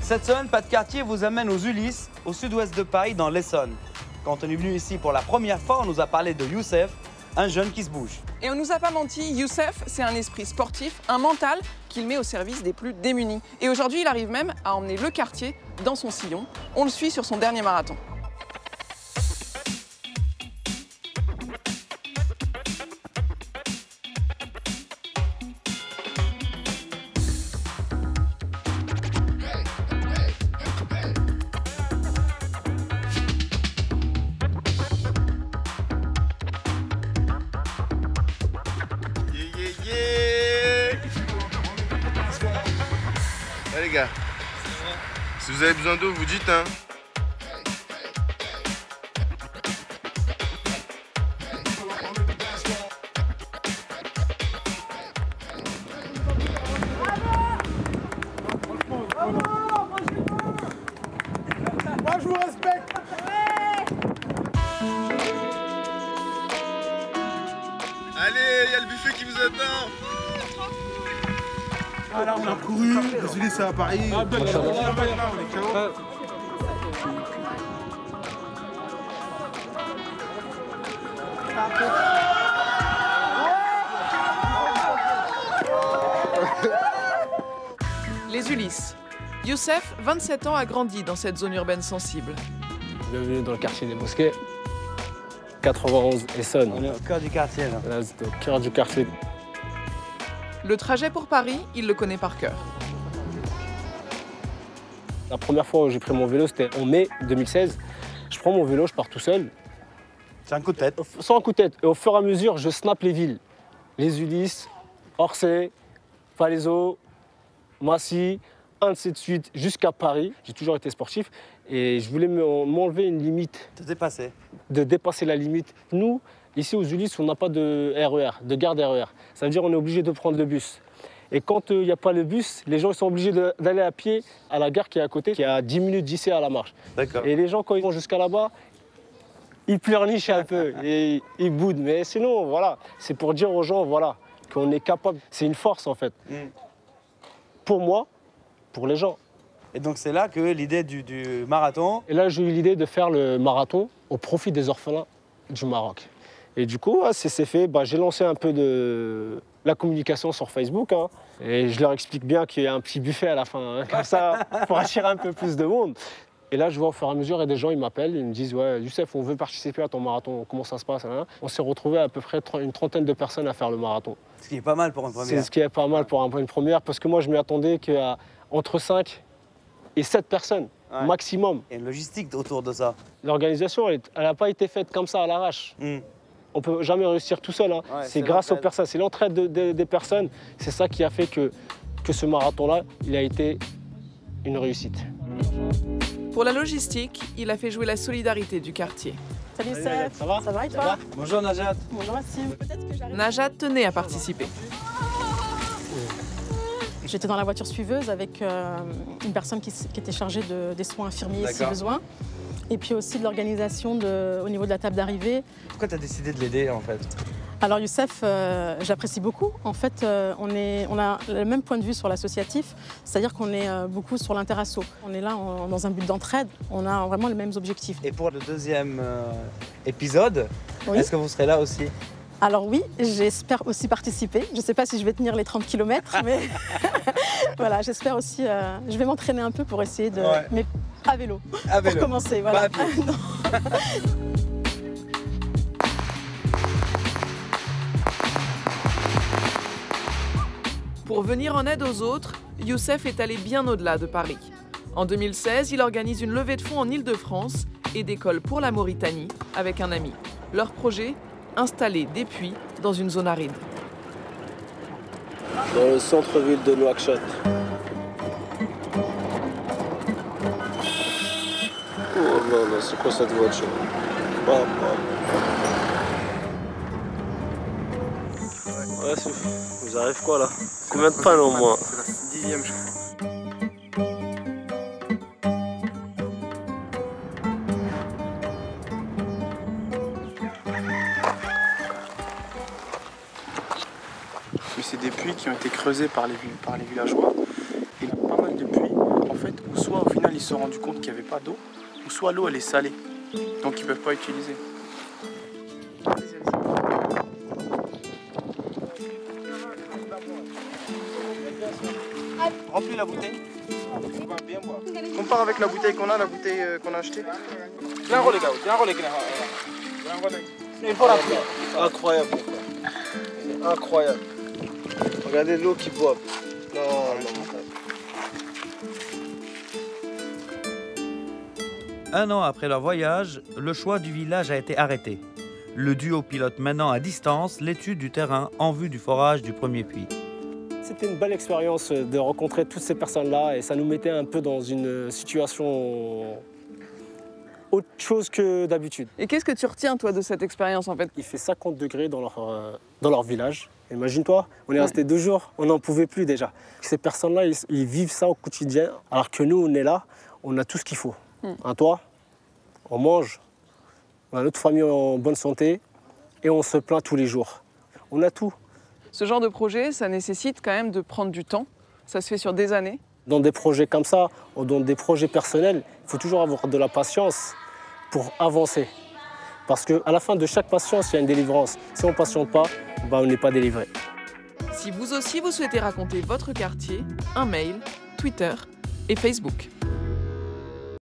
Cette semaine, Pas de quartier vous amène aux Ulysses, au sud-ouest de Paris, dans l'Essonne. Quand on est venu ici pour la première fois, on nous a parlé de Youssef, un jeune qui se bouge. Et on nous a pas menti, Youssef, c'est un esprit sportif, un mental qu'il met au service des plus démunis. Et aujourd'hui, il arrive même à emmener le quartier dans son sillon. On le suit sur son dernier marathon. Les gars, si vous avez besoin d'eau, vous dites hein. Moi je vous respecte. Allez, il y a le buffet qui vous attend. Ah là on a couru, désolé c'est à Paris. On est KO. Les Ulysses. Youssef, 27 ans, a grandi dans cette zone urbaine sensible. Bienvenue dans le quartier des Mosquées, 91 Essonne. On est au cœur du quartier, là. Là, c'est au cœur du quartier. Le trajet pour Paris, il le connaît par cœur. La première fois où j'ai pris mon vélo, c'était en mai 2016. Je prends mon vélo, je pars tout seul. C'est un coup de tête. Sans un coup de tête. Et au fur et à mesure, je snappe les villes. Les Ulysses, Orsay, Palaiseau, Massy, ainsi de suite, jusqu'à Paris. J'ai toujours été sportif et je voulais m'enlever une limite. Te dépasser. De dépasser la limite. Nous, ici aux Ulysses, on n'a pas de RER, de gare RER. Ça veut dire qu'on est obligé de prendre le bus. Et quand il n'y a pas le bus, les gens ils sont obligés d'aller à pied à la gare qui est à côté, qui est à 10 minutes d'ici à la marche. D'accord. Et les gens, quand ils vont jusqu'à là-bas, ils pleurnichent un peu et ils boudent. Mais sinon, voilà, c'est pour dire aux gens, voilà, qu'on est capable. C'est une force, en fait. Pour moi, pour les gens. Et donc c'est là que l'idée du marathon... Et là, j'ai eu l'idée de faire le marathon au profit des orphelins du Maroc. Et du coup, c'est fait. J'ai lancé un peu de la communication sur Facebook. Hein, et je leur explique bien qu'il y a un petit buffet à la fin. Hein, comme ça, pour attirer un peu plus de monde. Et là, je vois au fur et à mesure, il y a des gens, ils m'appellent, ils me disent « Ouais, Youssef, on veut participer à ton marathon. Comment ça se passe hein ?» On s'est retrouvés à peu près une trentaine de personnes à faire le marathon. Ce qui est pas mal pour une première. C'est ce qui est pas mal pour une première, parce que moi, je m'y attendais qu'à entre 5 et 7 personnes, maximum. Il y a une logistique autour de ça. L'organisation, elle n'a pas été faite comme ça à l'arrache. On ne peut jamais réussir tout seul. Hein. C'est grâce aux personnes, c'est l'entraide des personnes. C'est ça qui a fait que ce marathon-là, il a été une réussite. Pour la logistique, il a fait jouer la solidarité du quartier. Salut Seth, ça va? Ça va et toi? Bonjour Najat. Bonjour Maxime. Najat tenait à participer. J'étais dans la voiture suiveuse avec une personne qui était chargée des soins infirmiers si besoin. Et puis aussi de l'organisation au niveau de la table d'arrivée. Pourquoi tu as décidé de l'aider en fait? Alors Youssef, j'apprécie beaucoup. En fait, on a le même point de vue sur l'associatif, c'est-à-dire qu'on est beaucoup sur l'interasso. On est là dans un but d'entraide, on a vraiment les mêmes objectifs. Et pour le deuxième épisode, est-ce que vous serez là aussi? Alors oui, j'espère aussi participer. Je ne sais pas si je vais tenir les 30 km, mais voilà, j'espère aussi, je vais m'entraîner un peu pour essayer de... Mais à vélo, pour commencer. Voilà. Pour venir en aide aux autres, Youssef est allé bien au-delà de Paris. En 2016, il organise une levée de fonds en Île-de-France et décolle pour la Mauritanie avec un ami. Leur projet, installer des puits dans une zone aride. Dans le centre-ville de Nouakchott. Oh là là, c'est quoi cette voiture? Ouais, vous arrivez quoi là? Combien de pannes au moins? C'est la 10e, je crois. C'est des puits qui ont été creusés par les villageois. Et il y a pas mal de puits. En fait, ou soit au final ils se sont rendus compte qu'il n'y avait pas d'eau, ou soit l'eau elle est salée, donc ils ne peuvent pas utiliser. Remplis la bouteille. Compare avec la bouteille qu'on a, la bouteille qu'on a achetée. Incroyable. Incroyable. Regardez l'eau qu'ils boivent. Non. Un an après leur voyage, le choix du village a été arrêté. Le duo pilote maintenant à distance l'étude du terrain en vue du forage du premier puits. C'était une belle expérience de rencontrer toutes ces personnes-là et ça nous mettait un peu dans une situation autre chose que d'habitude. Et qu'est-ce que tu retiens, toi, de cette expérience, en fait? Il fait 50 degrés dans leur village. Imagine-toi, on est resté 2 jours, on n'en pouvait plus déjà. Ces personnes-là, ils vivent ça au quotidien, alors que nous, on est là, on a tout ce qu'il faut. Un toit, on mange, on a notre famille en bonne santé et on se plaint tous les jours. On a tout. Ce genre de projet, ça nécessite quand même de prendre du temps. Ça se fait sur des années. Dans des projets comme ça, ou dans des projets personnels, il faut toujours avoir de la patience pour avancer. Parce qu'à la fin de chaque patience, il y a une délivrance. Si on ne patiente pas, on n'est pas délivré. Si vous aussi vous souhaitez raconter votre quartier, un mail, Twitter et Facebook.